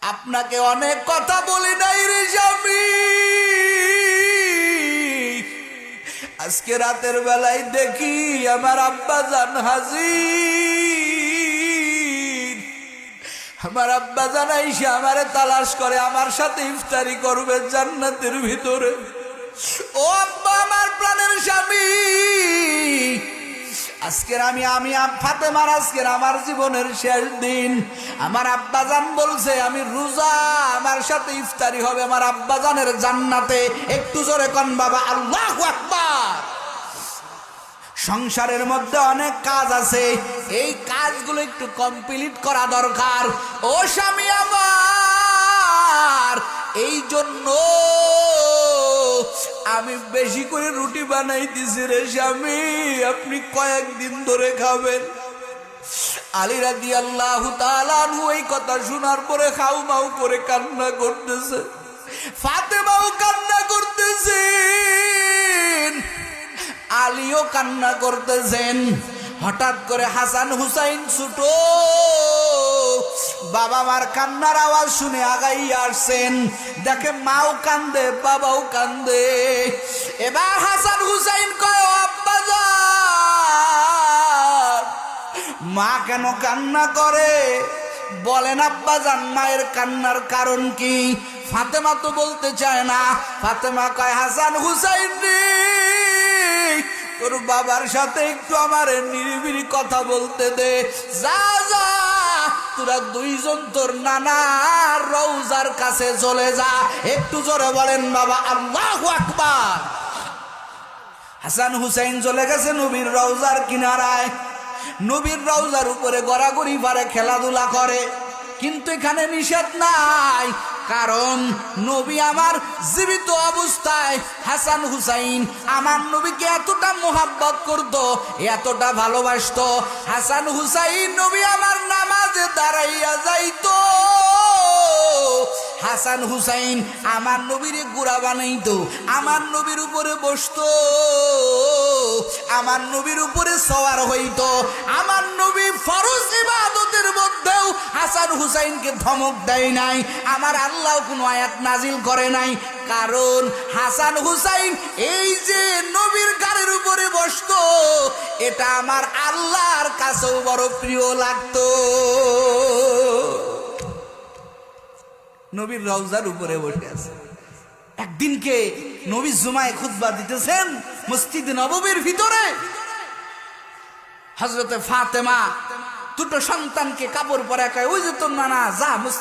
আপনাকে অনেক কথা বলি নাই রে স্বামী, আজকে রাতের বেলায় দেখি আমার আব্বাজান হাজির। আমার আব্বাজান আইসা আমারে তালাশ করে, আমার সাথে ইফতারি করবে জান্নাতের ভিতরে। ও আব্বা, আমার প্রাণের স্বামী, আজকের আমি ফাতেমার আজকের আমার জীবনের শেষ দিন। আমার আব্বাজান বলছে আমি রোজা, আমার সাথে ইফতারি হবে আমার আব্বাজানের জান্নাতে। একটু জোরে কোন বাবা আল্লাহু আকবার। সংসারের মধ্যে অনেক কাজ আছে, এই কাজগুলো একটু কমপ্লিট করা দরকার। ও স্বামী আমার, এই জন্য আমি বেশি করে রুটি বানাইতেছি রে স্বামী, আপনি কয়েকদিন ধরে খাবেন। আলী রাদিয়াল্লাহু তাআলা আনহু এই কথা শোনার পরে খাউ মাউ করে কান্না করতেছে, ফাতেমাও কান্না করতেছেন, আলীও কান্না করতেছেন। হঠাৎ করে হাসান হুসাইন ছোট বাবা মার কান্নার আওয়াজ শুনে আগাই আসছেন। দেখে মাও কান্দে, বাবাও কান্দে। এবার হাসান হুসাইন কয়, আব্বাজান মা কেন কান্না করে বলেন আব্বাজান, মায়ের কান্নার কারণ কি? ফাতেমা তো বলতে চায় না। ফাতেমা কয়, হাসান হুসাইন রে, তোর বাবার সাথে একটু আমার নিরিবিলি কথা বলতে দে। যা যা, তোরা দুইজন তোর নানার রওজার কাছে চলে যা। একটু জোরে বলেন বাবা আল্লাহু আকবার। হাসান হুসাইন চলে গেছে নবীর রওজার কিনারায়। নবীর রওজার উপরে গড়াগড়ি পারে, খেলাধুলা করে, কিন্তু এখানে নিষেধ নাই। কারণ নবী আমার জীবিত অবস্থায় হাসান হুসাইন আমার নবীকে এতটা মোহাব্বত করত, এতটা ভালোবাসতো। হাসান হুসাইন নবী আমার নামাজে দাঁড়াইয়া যাইতো, হাসান হুসাইন আমার নবীর গুড়া বানাইতো, আমার নবীর উপরে বসতো, আমার নবীর উপরে সওয়ার হইতো। আমার নবী ফরজ ইবাদতের মধ্যেও হাসান হুসাইনকে ধমক দেয় নাই, আমার আল্লাহ কোনো আয়াত নাজিল করে নাই। কারণ হাসান হুসাইন এই যে নবীর গাড়ির উপরে বসতো, এটা আমার আল্লাহর কাছেও বড় প্রিয় লাগতো। নবীর রওজার উপরে বসে আছে। একদিনকে নবী জুমায় খুতবা দিতেছেন মসজিদে নববীর ভিতরে। হযরতে ফাতেমা দুটো সন্তানকে কাপড় পরায় কয়, ওই যে তোর নানা, যা মসজিদ